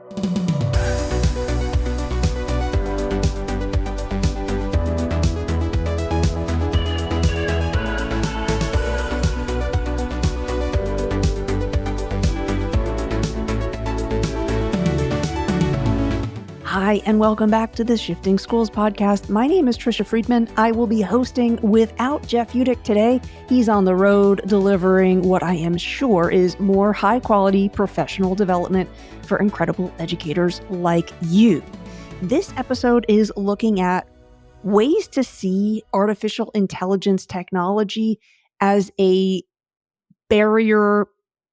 Hi, and welcome back to the Shifting Schools podcast. My name is Tricia Friedman. I will be hosting without Jeff Udick today. He's on the road delivering what I am sure is more high-quality professional development for incredible educators like you. This episode is looking at ways to see artificial intelligence technology as a barrier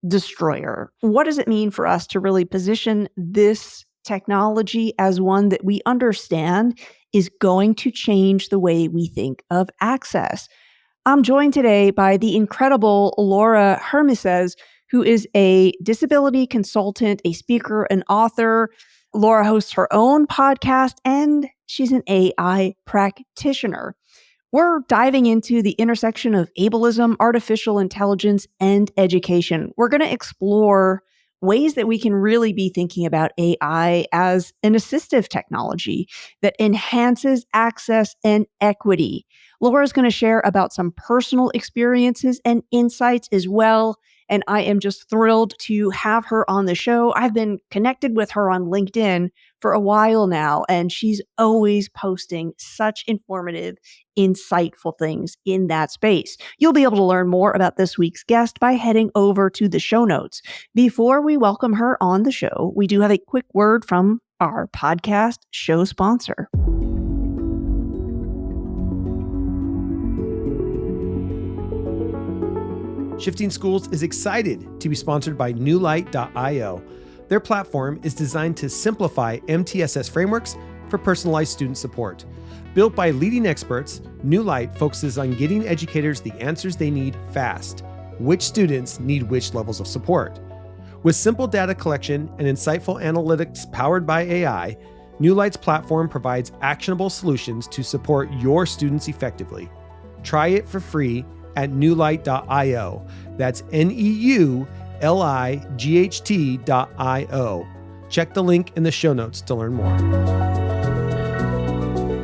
destroyer. What does it mean for us to really position this technology as one that we understand is going to change the way we think of access? I'm joined today by the incredible Laura Germishuys, who is a disability consultant, a speaker, an author. Laura hosts her own podcast, and she's an AI practitioner. We're diving into the intersection of ableism, artificial intelligence, and education. We're going to explore ways that we can really be thinking about AI as an assistive technology that enhances access and equity. Laura's going to share about some personal experiences and insights as well. And I am just thrilled to have her on the show. I've been connected with her on LinkedIn for a while now, and she's always posting such informative, insightful things in that space. You'll be able to learn more about this week's guest by heading over to the show notes. Before we welcome her on the show, we do have a quick word from our podcast show sponsor. Shifting Schools is excited to be sponsored by newlight.io. Their platform is designed to simplify MTSS frameworks for personalized student support. Built by leading experts, New Light focuses on getting educators the answers they need fast. Which students need which levels of support? With simple data collection and insightful analytics powered by AI, New Light's platform provides actionable solutions to support your students effectively. Try it for free at newlight.io. That's newlight.io. Check the link in the show notes to learn more.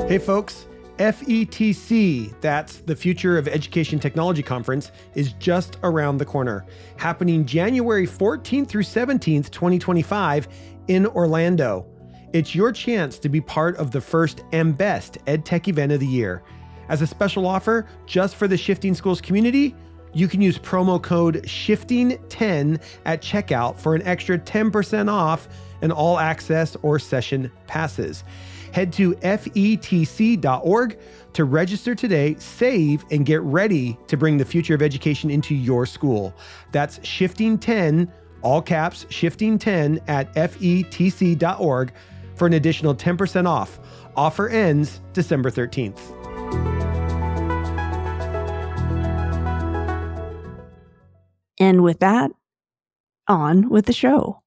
Hey folks, FETC, that's the Future of Education Technology Conference, is just around the corner, happening January 14th through 17th, 2025 in Orlando. It's your chance to be part of the first and best EdTech event of the year. As a special offer, just for the Shifting Schools community, you can use promo code SHIFTING10 at checkout for an extra 10% off an all access or session passes. Head to FETC.org to register today, save, and get ready to bring the future of education into your school. That's SHIFTING10, all caps, SHIFTING10 at FETC.org for an additional 10% off. Offer ends December 13th. And with that, on with the show.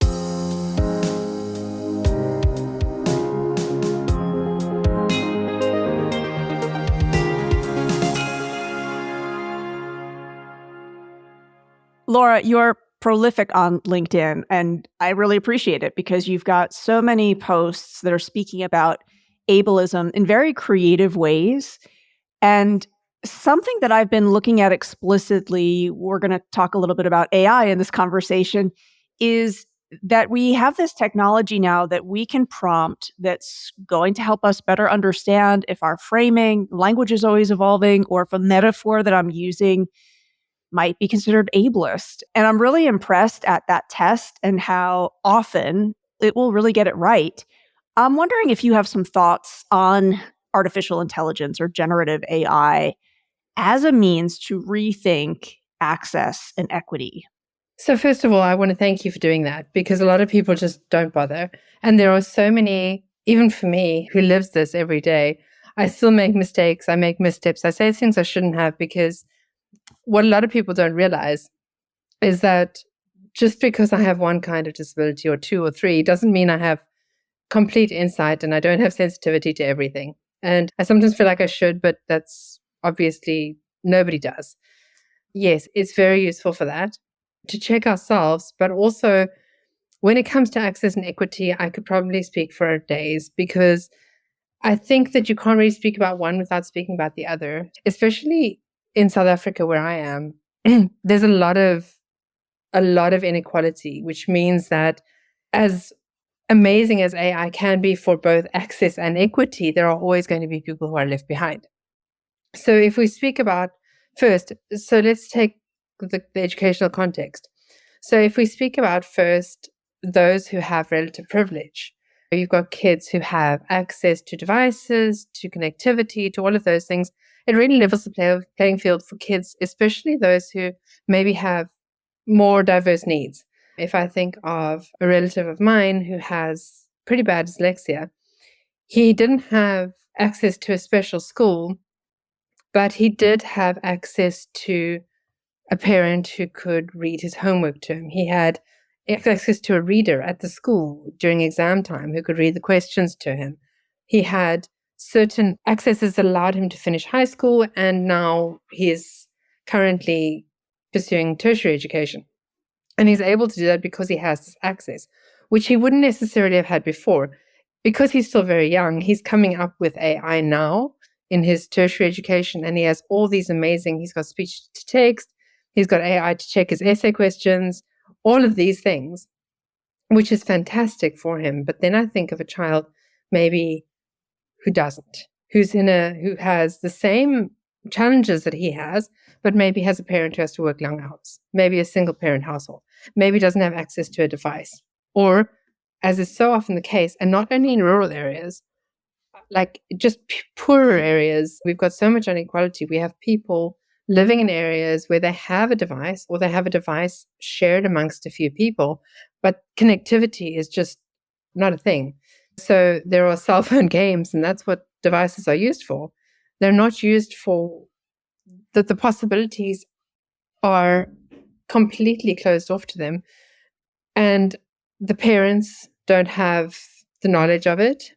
Laura, you're prolific on LinkedIn, and I really appreciate it because you've got so many posts that are speaking about ableism in very creative ways. And something that I've been looking at explicitly, we're going to talk a little bit about AI in this conversation, is that we have this technology now that we can prompt that's going to help us better understand if our framing, language is always evolving, or if a metaphor that I'm using might be considered ableist. And I'm really impressed at that test and how often it will really get it right. I'm wondering if you have some thoughts on artificial intelligence or generative AI as a means to rethink access and equity. So first of all, I want to thank you for doing that because a lot of people just don't bother. And there are so many, even for me, who lives this every day. I still make mistakes. I make missteps. I say things I shouldn't have because what a lot of people don't realize is that just because I have one kind of disability or two or three doesn't mean I have complete insight and I don't have sensitivity to everything. And I sometimes feel like I should, but that's obviously nobody does. Yes, it's very useful for that, to check ourselves, but also when it comes to access and equity, I could probably speak for days, because I think that you can't really speak about one without speaking about the other, especially in South Africa where I am. There's a lot of inequality, which means that as amazing as AI can be for both access and equity, there are always going to be people who are left behind. So if we speak about first, so let's take the educational context. So if we speak about first those who have relative privilege, you've got kids who have access to devices, to connectivity, to all of those things. It really levels the playing field for kids, especially those who maybe have more diverse needs. If I think of a relative of mine who has pretty bad dyslexia, he didn't have access to a special school, but he did have access to a parent who could read his homework to him. He had access to a reader at the school during exam time who could read the questions to him. He had certain accesses that allowed him to finish high school, and now he is currently pursuing tertiary education. And he's able to do that because he has this access, which he wouldn't necessarily have had before. Because he's still very young, he's coming up with AI now in his tertiary education, and he has all these amazing, he's got speech to text, he's got AI to check his essay questions, all of these things, which is fantastic for him. But then I think of a child maybe who doesn't, who has the same challenges that he has, but maybe has a parent who has to work long hours, maybe a single parent household, maybe doesn't have access to a device, or, as is so often the case, and not only in rural areas, like just poorer areas, we've got so much inequality. We have people living in areas where they have a device, or they have a device shared amongst a few people, but connectivity is just not a thing. So there are cell phone games, and that's what devices are used for. They're not used for that. The possibilities are completely closed off to them, and the parents don't have the knowledge of it.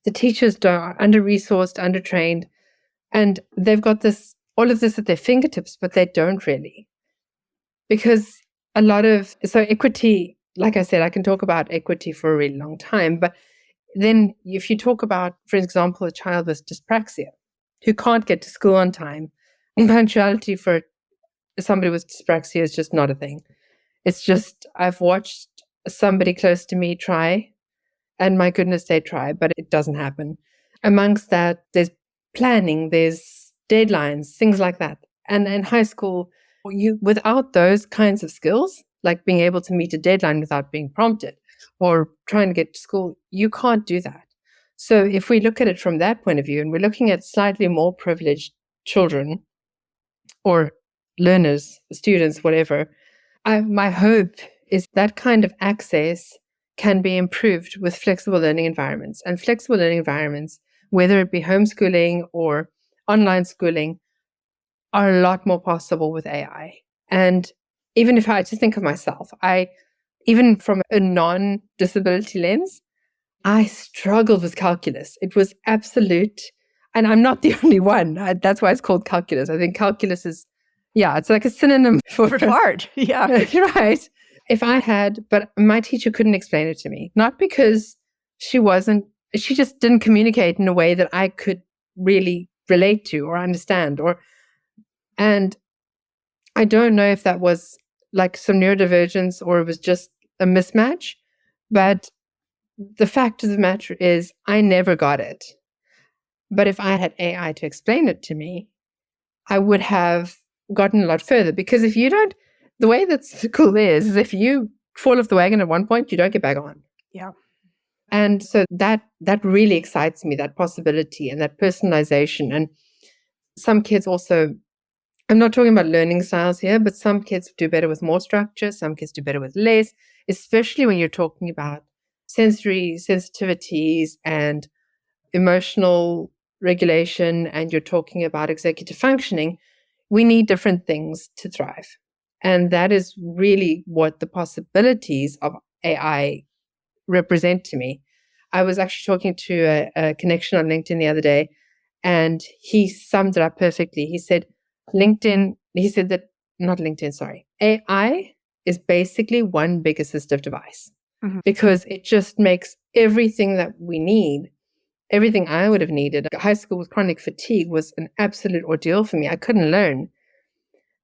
The teachers are under-resourced, under-trained, and they've got all of this at their fingertips, but they don't really. Because so equity, like I said, I can talk about equity for a really long time, but then if you talk about, for example, a child with dyspraxia who can't get to school on time, punctuality for somebody with dyspraxia is just not a thing. It's just, I've watched somebody close to me try, and my goodness, they try, but it doesn't happen. Amongst that, there's planning, there's deadlines, things like that. And in high school, without those kinds of skills, like being able to meet a deadline without being prompted or trying to get to school, you can't do that. So if we look at it from that point of view, and we're looking at slightly more privileged children or learners, students, whatever, my hope is that kind of access can be improved with flexible learning environments. And flexible learning environments, whether it be homeschooling or online schooling, are a lot more possible with AI. And even if I had to think of myself, even from a non-disability lens, I struggled with calculus. It was absolute, and I'm not the only one. That's why it's called calculus. I think calculus is, it's like a synonym for hard. Yeah. Right. But my teacher couldn't explain it to me, not because she just didn't communicate in a way that I could really relate to or understand, and I don't know if that was like some neurodivergence or it was just a mismatch, but the fact of the matter is I never got it. But if I had AI to explain it to me, I would have gotten a lot further, because the way that school is if you fall off the wagon at one point, you don't get back on. Yeah. And so that really excites me, that possibility and that personalization. And some kids also, I'm not talking about learning styles here, but some kids do better with more structure, some kids do better with less, especially when you're talking about sensory sensitivities and emotional regulation, and you're talking about executive functioning. We need different things to thrive. And that is really what the possibilities of AI represent to me. I was actually talking to a connection on LinkedIn the other day, and he summed it up perfectly. He said, not LinkedIn, sorry. AI is basically one big assistive device Mhm. because it just makes everything that we need, everything I would have needed. High school with chronic fatigue was an absolute ordeal for me. I couldn't learn.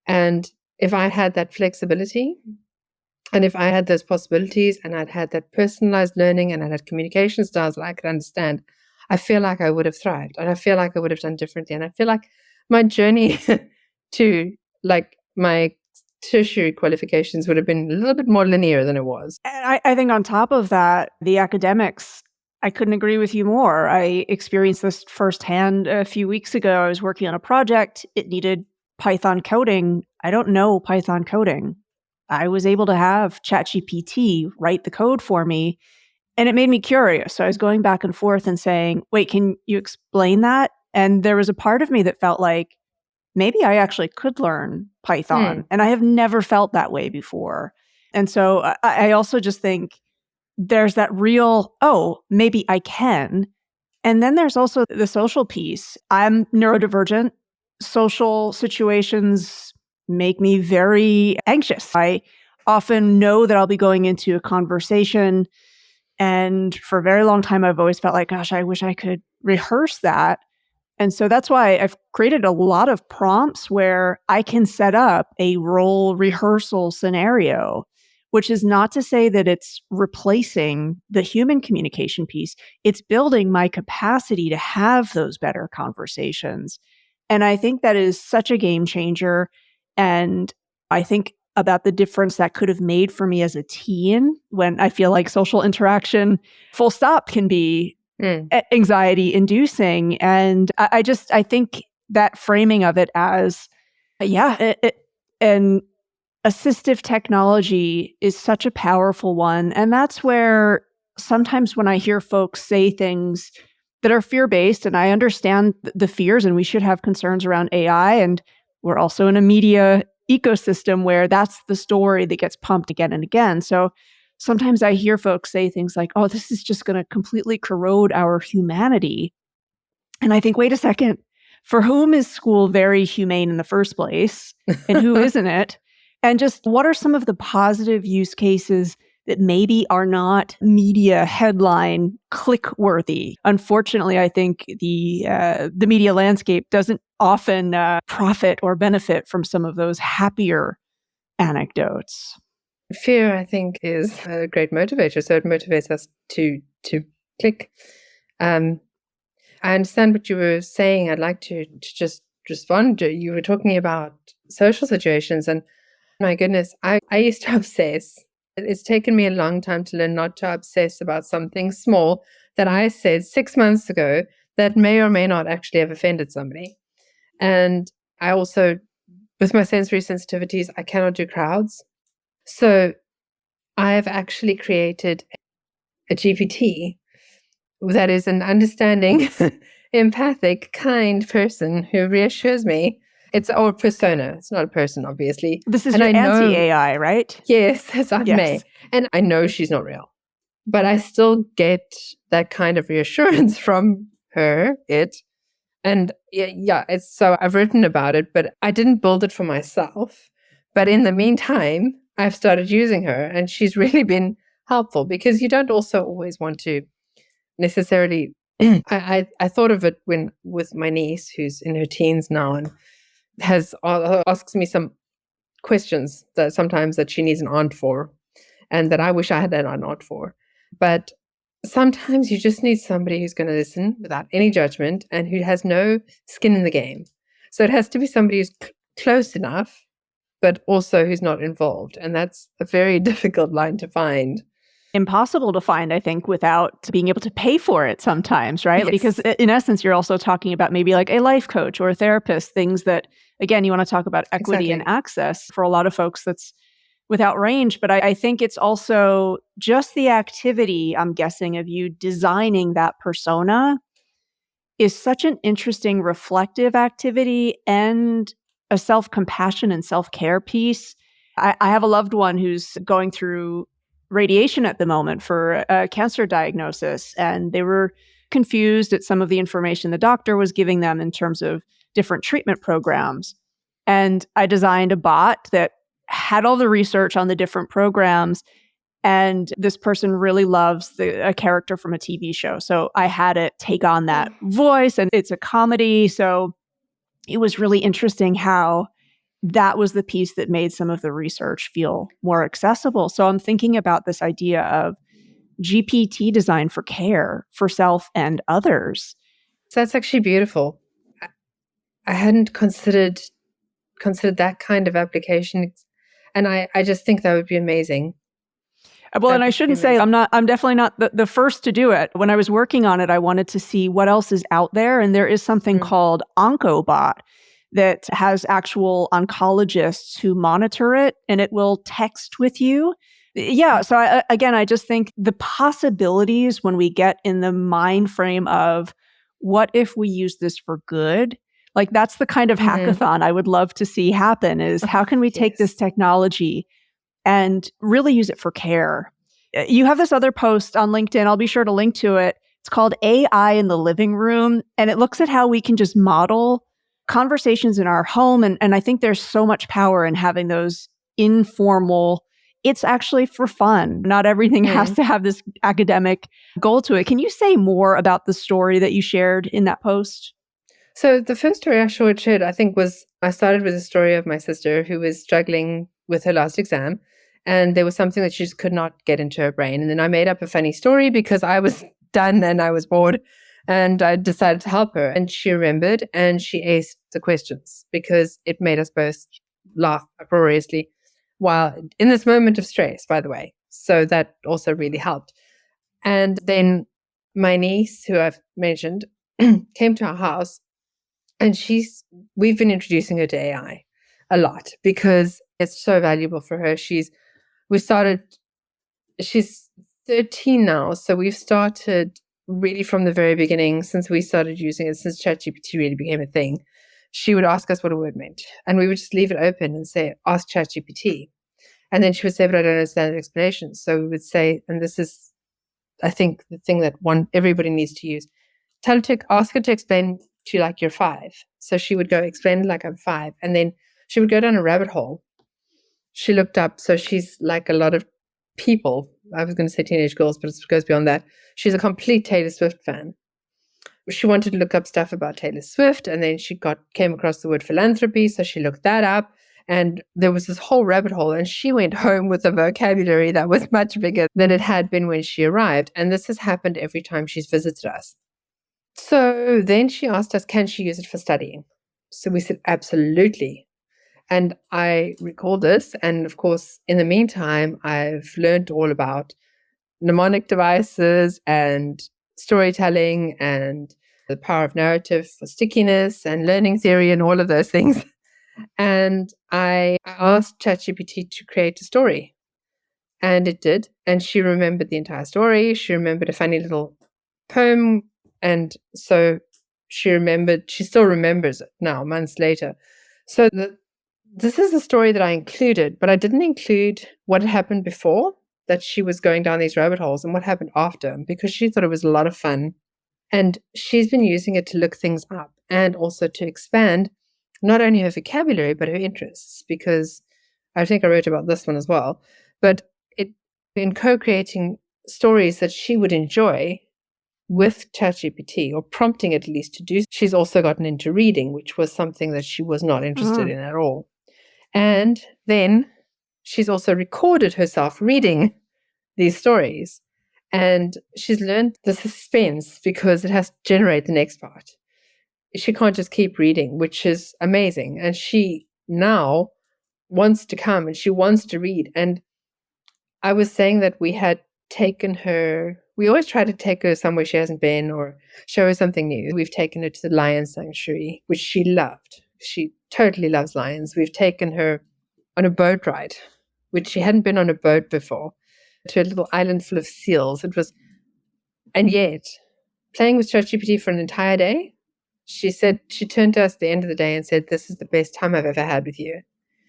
And if I had that flexibility, and if I had those possibilities and I'd had that personalized learning and I had communication styles that I could understand, I feel like I would have thrived and I feel like I would have done differently. And I feel like my journey to like my tertiary qualifications would have been a little bit more linear than it was. And I think on top of that, the academics, I couldn't agree with you more. I experienced this firsthand a few weeks ago. I was working on a project. It needed Python coding. I don't know Python coding. I was able to have ChatGPT write the code for me, and it made me curious. So I was going back and forth and saying, wait, can you explain that? And there was a part of me that felt like maybe I actually could learn Python. And I have never felt that way before. And so I also just think there's that real, oh, maybe I can. And then there's also the social piece. I'm neurodivergent. Social situations make me very anxious. I often know that I'll be going into a conversation. And for a very long time, I've always felt like, gosh, I wish I could rehearse that. And so that's why I've created a lot of prompts where I can set up a role rehearsal scenario, which is not to say that it's replacing the human communication piece. It's building my capacity to have those better conversations. And I think that is such a game changer. And I think about the difference that could have made for me as a teen when I feel like social interaction, full stop, can be anxiety inducing. And I think that framing of it as, and assistive technology is such a powerful one. And that's where sometimes when I hear folks say things that are fear-based, and I understand the fears, and we should have concerns around AI, and we're also in a media ecosystem where that's the story that gets pumped again and again. So sometimes I hear folks say things like, oh, this is just going to completely corrode our humanity. And I think, wait a second, for whom is school very humane in the first place? And who isn't it? And just what are some of the positive use cases that maybe are not media headline click worthy? Unfortunately, I think the media landscape doesn't often profit or benefit from some of those happier anecdotes. Fear, I think, is a great motivator. So it motivates us to click. I understand what you were saying. I'd like to just respond. You were talking about social situations, and my goodness, I used to obsess. It's taken me a long time to learn not to obsess about something small that I said 6 months ago that may or may not actually have offended somebody. And I also, with my sensory sensitivities, I cannot do crowds. So I have actually created a GPT that is an understanding, empathic, kind person who reassures me. It's our persona. It's not a person, obviously. This is your anti-AI, right? Yes, it's Aunt Yes. May. And I know she's not real. But I still get that kind of reassurance from her, And it's so I've written about it, but I didn't build it for myself. But in the meantime, I've started using her, and she's really been helpful because you don't also always want to necessarily. I thought of it with my niece, who's in her teens now, and asks me some questions that sometimes that she needs an aunt for, and that I wish I had an aunt for. But sometimes you just need somebody who's going to listen without any judgment and who has no skin in the game. So it has to be somebody who's close enough, but also who's not involved. And that's a very difficult line to find. Impossible to find, I think, without being able to pay for it sometimes, right? Yes. Because in essence, you're also talking about maybe like a life coach or a therapist, things that, again, you want to talk about equity and access. For a lot of folks, that's without range. But I think it's also just the activity, I'm guessing, of you designing that persona is such an interesting reflective activity and a self-compassion and self-care piece. I have a loved one who's going through radiation at the moment for a cancer diagnosis, and they were confused at some of the information the doctor was giving them in terms of different treatment programs. And I designed a bot that had all the research on the different programs, and this person really loves a character from a TV show. So I had it take on that voice, and it's a comedy. So it was really interesting how that was the piece that made some of the research feel more accessible. So I'm thinking about this idea of GPT design for care for self and others. So that's actually beautiful. I hadn't considered that kind of application. And I just think that would be amazing. Well, and I shouldn't say I'm definitely not the first to do it. When I was working on it, I wanted to see what else is out there. And there is something called OncoBot that has actual oncologists who monitor it, and it will text with you. Yeah. So I just think the possibilities when we get in the mind frame of what if we use this for good? Like that's the kind of hackathon I would love to see happen, is how can we take this technology and really use it for care? You have this other post on LinkedIn. I'll be sure to link to it. It's called AI in the Living Room. And it looks at how we can just model conversations in our home. And I think there's so much power in having those informal, it's actually for fun. Not everything has to have this academic goal to it. Can you say more about the story that you shared in that post? So the first story I shared, I think, was I started with a story of my sister who was struggling with her last exam. And there was something that she just could not get into her brain. And then I made up a funny story because I was done and I was bored. And I decided to help her. And she remembered and she aced the questions because it made us both laugh uproariously while in this moment of stress, by the way. So that also really helped. And then my niece, who I've mentioned, came to our house, and we've been introducing her to AI a lot because it's so valuable for her. She's 13 now. So we've started really from the very beginning, since we started using it, since ChatGPT really became a thing. She would ask us what a word meant, and we would just leave it open and say, ask ChatGPT. And then she would say, but I don't understand the explanation. So we would say, and this is, I think, the thing that everybody needs to use. Ask her to explain to you like you're 5. So she would go explain like I'm 5. And then she would go down a rabbit hole. She looked up, so she's like a lot of people. I was going to say teenage girls, but it goes beyond that. She's a complete Taylor Swift fan. She wanted to look up stuff about Taylor Swift, and then she came across the word philanthropy, so she looked that up, and there was this whole rabbit hole, and she went home with a vocabulary that was much bigger than it had been when she arrived. And this has happened every time she's visited us. So then she asked us, can she use it for studying? So we said, absolutely. And I recall this. And of course, in the meantime, I've learned all about mnemonic devices and storytelling and the power of narrative for stickiness and learning theory and all of those things. And I asked ChatGPT to create a story. And it did. And she remembered the entire story. She remembered a funny little poem. And so she still remembers it now, months later. So this is the story that I included, but I didn't include what had happened before, that she was going down these rabbit holes, and what happened after, because she thought it was a lot of fun. And she's been using it to look things up and also to expand not only her vocabulary, but her interests, because I think I wrote about this one as well. But in co-creating stories that she would enjoy with ChatGPT, or prompting it at least to do, she's also gotten into reading, which was something that she was not interested in at all. And then she's also recorded herself reading these stories. And she's learned the suspense because it has to generate the next part. She can't just keep reading, which is amazing. And she now wants to come and she wants to read. And I was saying that we always try to take her somewhere she hasn't been or show her something new. We've taken her to the lion sanctuary, which she loved. She totally loves lions. We've taken her on a boat ride, which she hadn't been on a boat before, to a little island full of seals. And yet, playing with ChatGPT for an entire day, she turned to us at the end of the day and said, this is the best time I've ever had with you,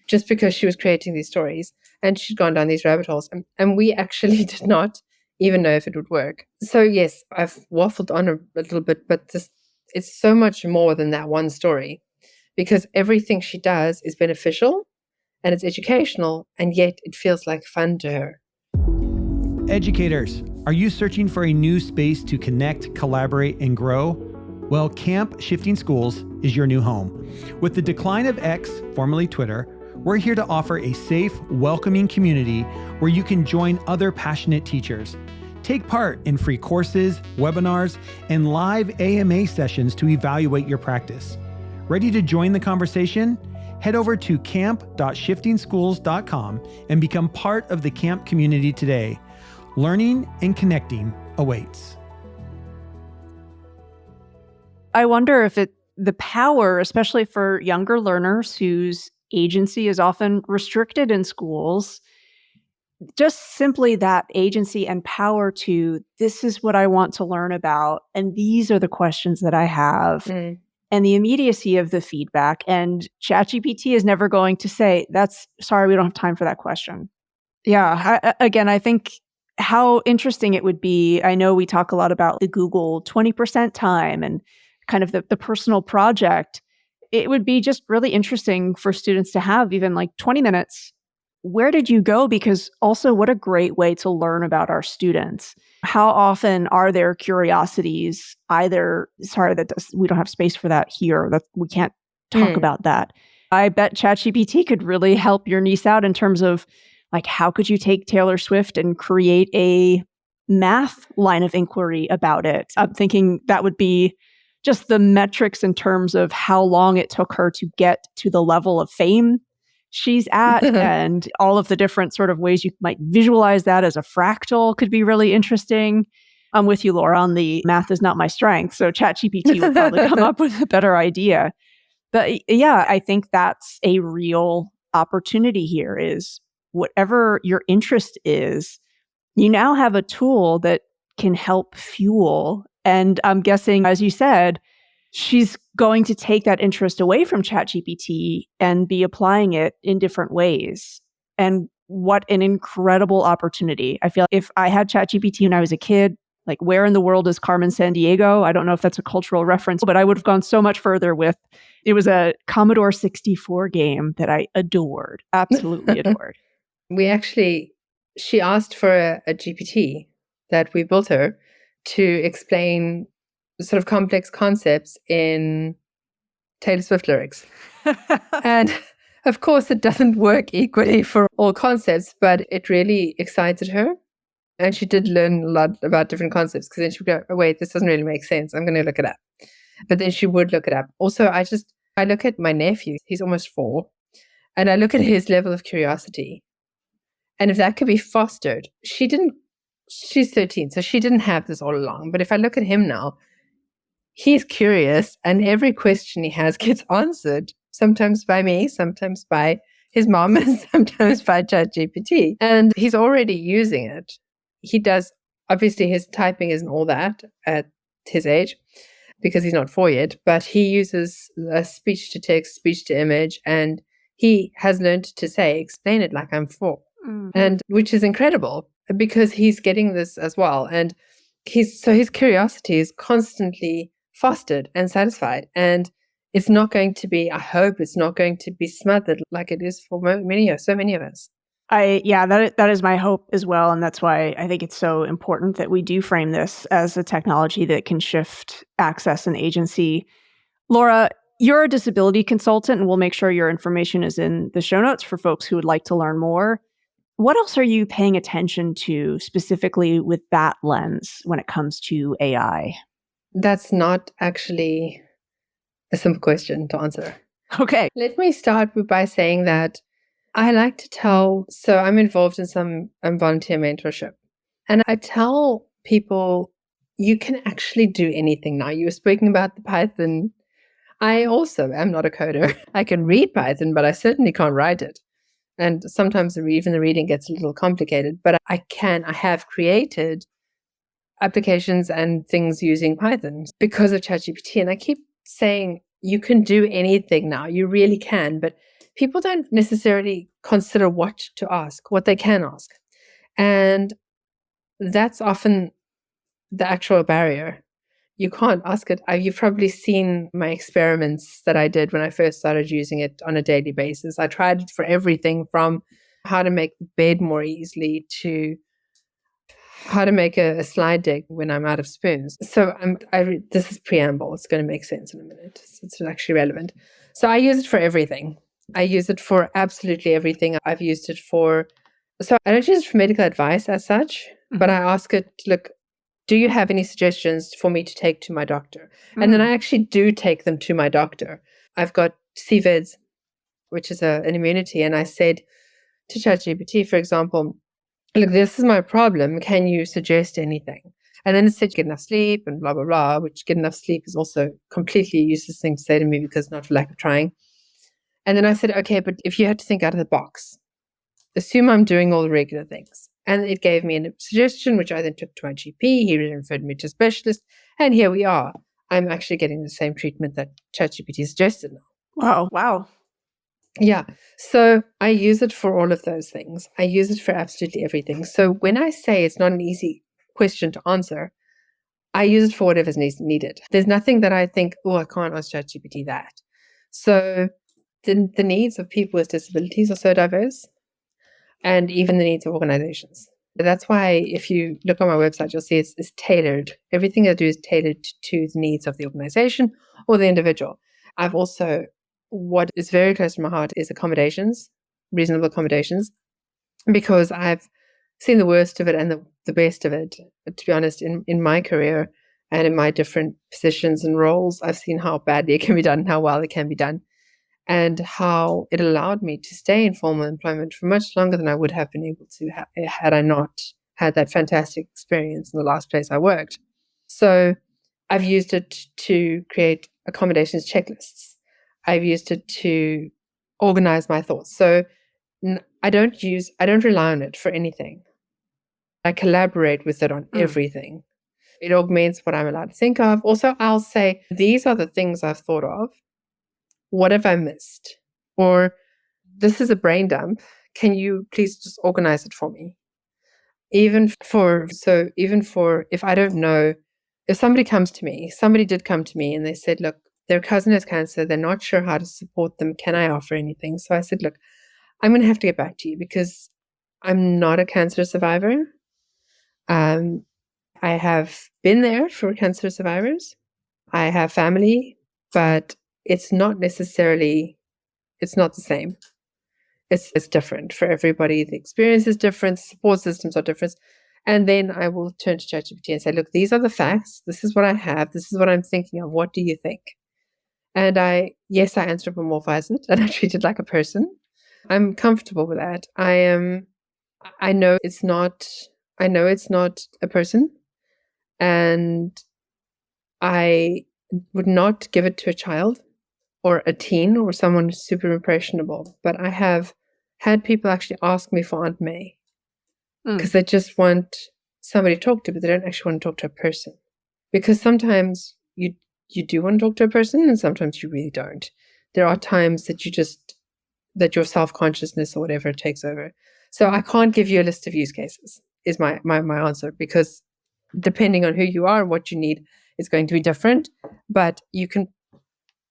just because she was creating these stories and she'd gone down these rabbit holes. And we actually did not even know if it would work. So yes, I've waffled on a little bit, but it's so much more than that one story, because everything she does is beneficial and it's educational, and yet it feels like fun to her. Educators, are you searching for a new space to connect, collaborate, and grow? Well, Camp Shifting Schools is your new home. With the decline of X, formerly Twitter, we're here to offer a safe, welcoming community where you can join other passionate teachers. Take part in free courses, webinars, and live AMA sessions to evaluate your practice. Ready to join the conversation? Head over to camp.shiftingschools.com and become part of the camp community today. Learning and connecting awaits. I wonder if the power, especially for younger learners whose agency is often restricted in schools, just simply that agency and power to, this is what I want to learn about, and these are the questions that I have, and the immediacy of the feedback. And ChatGPT is never going to say, sorry, we don't have time for that question. Yeah, I think how interesting it would be. I know we talk a lot about the Google 20% time and kind of the personal project. It would be just really interesting for students to have even like 20 minutes. Where did you go? Because also, what a great way to learn about our students. How often are there curiosities? We don't have space for that here. We can't talk about that. I bet ChatGPT could really help your niece out in terms of, like, how could you take Taylor Swift and create a math line of inquiry about it? I'm thinking that would be just the metrics in terms of how long it took her to get to the level of fame she's at, and all of the different sort of ways you might visualize that as a fractal could be really interesting. I'm with you, Laura, on the math is not my strength. So ChatGPT would probably come up with a better idea. But yeah, I think that's a real opportunity here, is whatever your interest is, you now have a tool that can help fuel. And I'm guessing, as you said, she's going to take that interest away from ChatGPT and be applying it in different ways. And what an incredible opportunity. I feel like if I had ChatGPT when I was a kid, like, where in the world is Carmen Sandiego? I don't know if that's a cultural reference, but I would have gone so much further with, it was a Commodore 64 game that I adored, absolutely adored. She asked for a GPT that we built her to explain sort of complex concepts in Taylor Swift lyrics. And of course, it doesn't work equally for all concepts, but it really excited her. And she did learn a lot about different concepts, because then she would go, oh, wait, this doesn't really make sense. I'm going to look it up. But then she would look it up. Also, I look at my nephew. He's almost 4. And I look at his level of curiosity. And if that could be fostered, she's 13, so she didn't have this all along. But if I look at him now, he's curious, and every question he has gets answered, sometimes by me, sometimes by his mom, and sometimes by ChatGPT. And he's already using it. He does, obviously his typing isn't all that at his age, because he's not 4 yet, but he uses speech to text, speech to image, and he has learned to say, explain it like I'm 4. And which is incredible, because he's getting this as well. And his curiosity is constantly fostered and satisfied. And it's not going to be, I hope it's not going to be smothered like it is for so many of us. That is my hope as well. And that's why I think it's so important that we do frame this as a technology that can shift access and agency. Laura, you're a disability consultant, and we'll make sure your information is in the show notes for folks who would like to learn more. What else are you paying attention to specifically with that lens when it comes to AI? That's not actually a simple question to answer. Okay. Let me start by saying that I like to so I'm involved in some volunteer mentorship. And I tell people, you can actually do anything now. You were speaking about the Python. I also am not a coder. I can read Python, but I certainly can't write it. And sometimes even the reading gets a little complicated, but I have created applications and things using Python because of ChatGPT. And I keep saying, you can do anything now. You really can. But people don't necessarily consider what to ask, what they can ask. And that's often the actual barrier. you can't ask it. You've probably seen my experiments that I did when I first started using it on a daily basis. I tried it for everything from how to make the bed more easily to how to make a slide deck when I'm out of spoons. So this is preamble. It's going to make sense in a minute. It's actually relevant. So I use it for everything. I use it for absolutely everything. I've used it so I don't use it for medical advice as such, but I ask it, look, do you have any suggestions for me to take to my doctor? And then I actually do take them to my doctor. I've got CVIDs, which is an immunity. And I said to ChatGPT, for example, look, this is my problem. Can you suggest anything? And then it said, get enough sleep and blah, blah, blah, which get enough sleep is also completely a useless thing to say to me because not for lack of trying. And then I said, okay, but if you had to think out of the box, assume I'm doing all the regular things. And it gave me a suggestion, which I then took to my GP. He referred me to a specialist. And here we are. I'm actually getting the same treatment that ChatGPT suggested now. Wow. Yeah. So I use it for all of those things. I use it for absolutely everything. So when I say it's not an easy question to answer, I use it for whatever's needed. There's nothing that I think, oh, I can't ask ChatGPT that. So the needs of people with disabilities are so diverse, and even the needs of organizations. That's why if you look on my website, you'll see it's tailored. Everything I do is tailored to the needs of the organization or the individual. I've also, what is very close to my heart is accommodations, reasonable accommodations, because I've seen the worst of it and the best of it. To be honest, in my career and in my different positions and roles, I've seen how badly it can be done and how well it can be done, and how it allowed me to stay in formal employment for much longer than I would have been able to had I not had that fantastic experience in the last place I worked. So I've used it to create accommodations checklists. I've used it to organize my thoughts. So I don't rely on it for anything. I collaborate with it on everything. It augments what I'm allowed to think of. Also, I'll say, these are the things I've thought of. What have I missed? Or this is a brain dump. Can you please just organize it for me? Even for if I don't know, if somebody did come to me and they said, look, their cousin has cancer. They're not sure how to support them. Can I offer anything? So I said, look, I'm going to have to get back to you because I'm not a cancer survivor. I have been there for cancer survivors. I have family, but it's not the same. It's different for everybody. The experience is different. Support systems are different. And then I will turn to ChatGPT and say, look, these are the facts. This is what I have. This is what I'm thinking of. What do you think? And I anthropomorphize it and I treat it like a person. I'm comfortable with that. I know it's not a person, and I would not give it to a child or a teen or someone super impressionable. But I have had people actually ask me for Aunt May because they just want somebody to talk to, but they don't actually want to talk to a person. Because sometimes you do want to talk to a person and sometimes you really don't. There are times that that your self-consciousness or whatever takes over. So I can't give you a list of use cases is my answer, because depending on who you are and what you need is going to be different. But you can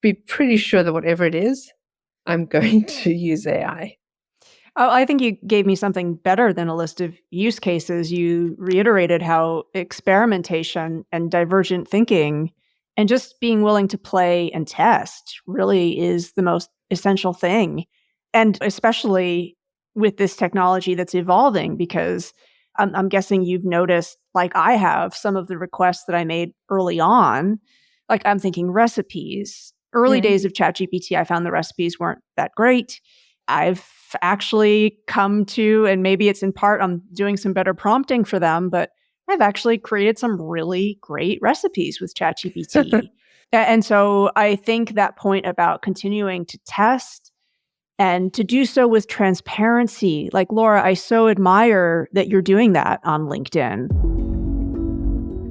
be pretty sure that whatever it is, I'm going to use AI. Oh, I think you gave me something better than a list of use cases. You reiterated how experimentation and divergent thinking and just being willing to play and test really is the most essential thing. And especially with this technology that's evolving, because I'm guessing you've noticed, like I have, some of the requests that I made early on. Like I'm thinking recipes. Early days of ChatGPT, I found the recipes weren't that great. I've actually come to, and maybe it's in part I'm doing some better prompting for them, but I've actually created some really great recipes with ChatGPT. And so I think that point about continuing to test and to do so with transparency, like Laura, I so admire that you're doing that on LinkedIn.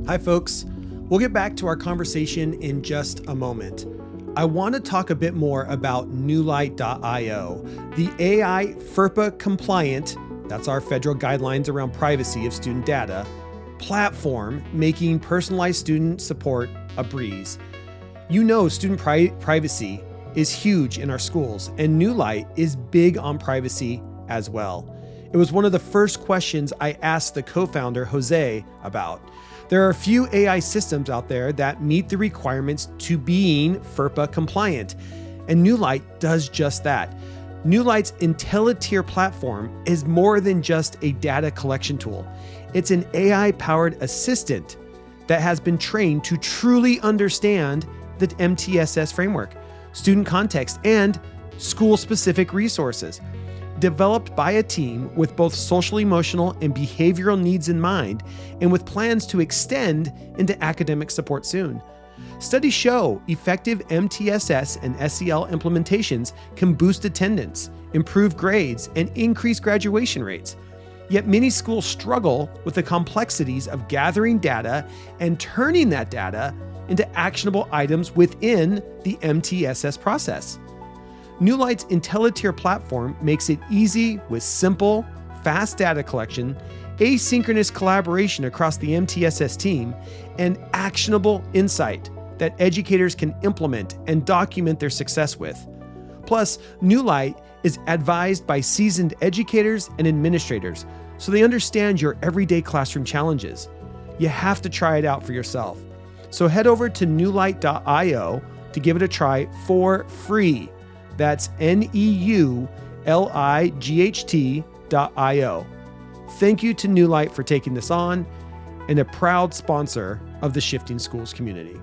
Hi, folks. We'll get back to our conversation in just a moment. I want to talk a bit more about newlight.io, the AI FERPA compliant, that's our federal guidelines around privacy of student data, platform making personalized student support a breeze. You know, student privacy is huge in our schools, and New Light is big on privacy as well. It was one of the first questions I asked the co-founder, Jose, about. There are a few AI systems out there that meet the requirements to being FERPA compliant, and New Light does just that. New Light's IntelliTier platform is more than just a data collection tool. It's an AI-powered assistant that has been trained to truly understand the MTSS framework, student context, and school-specific resources. Developed by a team with both social, emotional, and behavioral needs in mind, and with plans to extend into academic support soon. Studies show effective MTSS and SEL implementations can boost attendance, improve grades, and increase graduation rates. Yet many schools struggle with the complexities of gathering data and turning that data into actionable items within the MTSS process. New Light's IntelliTier platform makes it easy with simple, fast data collection, asynchronous collaboration across the MTSS team, and actionable insight that educators can implement and document their success with. Plus, New Light is advised by seasoned educators and administrators, so they understand your everyday classroom challenges. You have to try it out for yourself. So head over to newlight.io to give it a try for free. That's NEULIGHT.io. Thank you to New Light for taking this on, and a proud sponsor of the Shifting Schools community.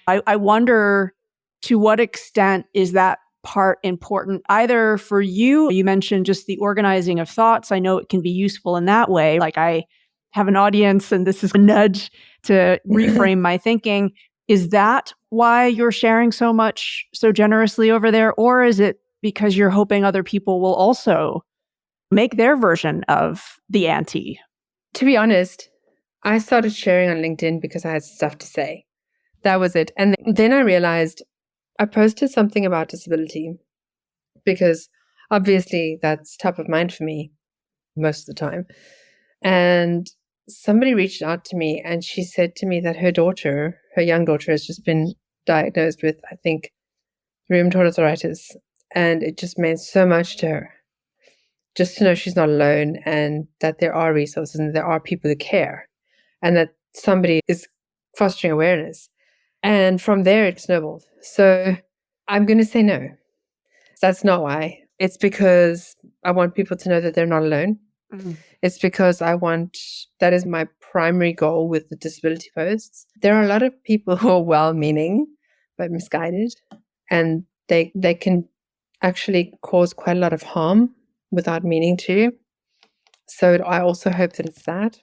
I wonder, to what extent is that part important, either for you? You mentioned just the organizing of thoughts. I know it can be useful in that way. Like, I have an audience and this is a nudge to reframe my thinking. Is that why you're sharing so much so generously over there? Or is it because you're hoping other people will also make their version of the ante? To be honest, I started sharing on LinkedIn because I had stuff to say. That was it. And then I realized I posted something about disability because obviously that's top of mind for me most of the time. And somebody reached out to me and she said to me that her young daughter, has just been diagnosed with, I think, rheumatoid arthritis. And it just meant so much to her. Just to know she's not alone and that there are resources and there are people who care and that somebody is fostering awareness. And from there, it snowballed. So I'm going to say no. That's not why. It's because I want people to know that they're not alone. Mm. It's because that is my primary goal with the disability posts. There are a lot of people who are well-meaning but misguided, and they can actually cause quite a lot of harm without meaning to. So I also hope that it's that.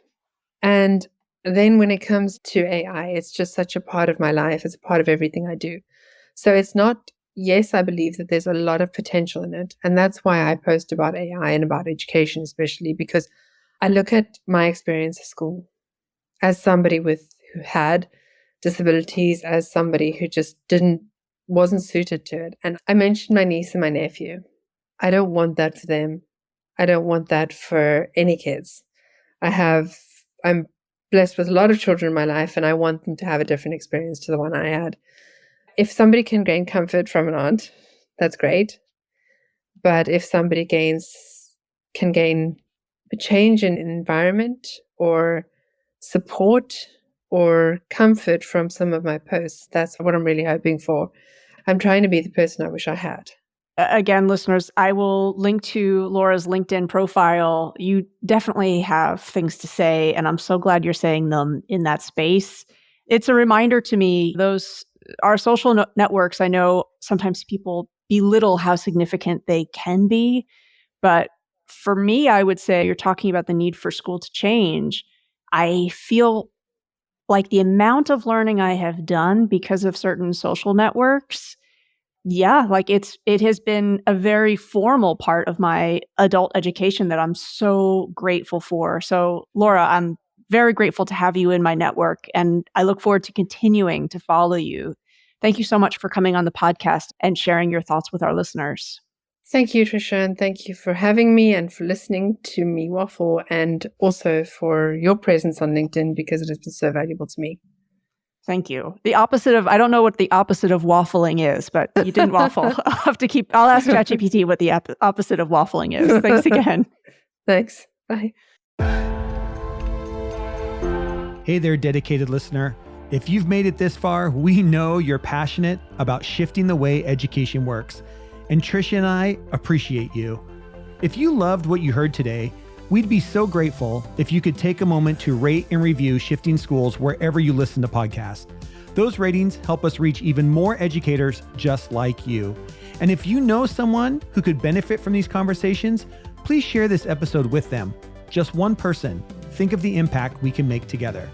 And then when it comes to AI, it's just such a part of my life. It's a part of everything I do. So it's not, yes, I believe that there's a lot of potential in it. And that's why I post about AI and about education, especially because I look at my experience at school as somebody who had disabilities, as somebody who just wasn't suited to it. And I mentioned my niece and my nephew. I don't want that for them. I don't want that for any kids. I'm blessed with a lot of children in my life, and I want them to have a different experience to the one I had. If somebody can gain comfort from an aunt, that's great. But if somebody can gain a change in environment or support or comfort from some of my posts, that's what I'm really hoping for. I'm trying to be the person I wish I had. Again, listeners, I will link to Laura's LinkedIn profile. You definitely have things to say, and I'm so glad you're saying them in that space. It's a reminder to me, our social networks, I know sometimes people belittle how significant they can be, but for me, I would say, you're talking about the need for school to change. I feel like the amount of learning I have done because of certain social networks, like it has been a very formal part of my adult education that I'm so grateful for. So, Laura, I'm very grateful to have you in my network, and I look forward to continuing to follow you. Thank you so much for coming on the podcast and sharing your thoughts with our listeners. Thank you, Tricia, and thank you for having me and for listening to me waffle, and also for your presence on LinkedIn, because it has been so valuable to me. Thank you. The opposite of, I don't know what the opposite of waffling is, but you didn't waffle. I'll ask ChatGPT what the opposite of waffling is. Thanks again. Thanks. Bye. Hey there, dedicated listener. If you've made it this far, we know you're passionate about shifting the way education works. And Tricia and I appreciate you. If you loved what you heard today, we'd be so grateful if you could take a moment to rate and review Shifting Schools wherever you listen to podcasts. Those ratings help us reach even more educators just like you. And if you know someone who could benefit from these conversations, please share this episode with them. Just one person. Think of the impact we can make together.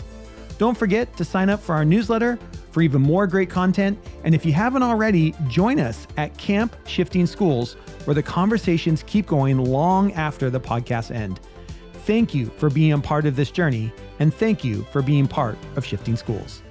Don't forget to sign up for our newsletter for even more great content. And if you haven't already, join us at Camp Shifting Schools, where the conversations keep going long after the podcasts end. Thank you for being a part of this journey, and thank you for being part of Shifting Schools.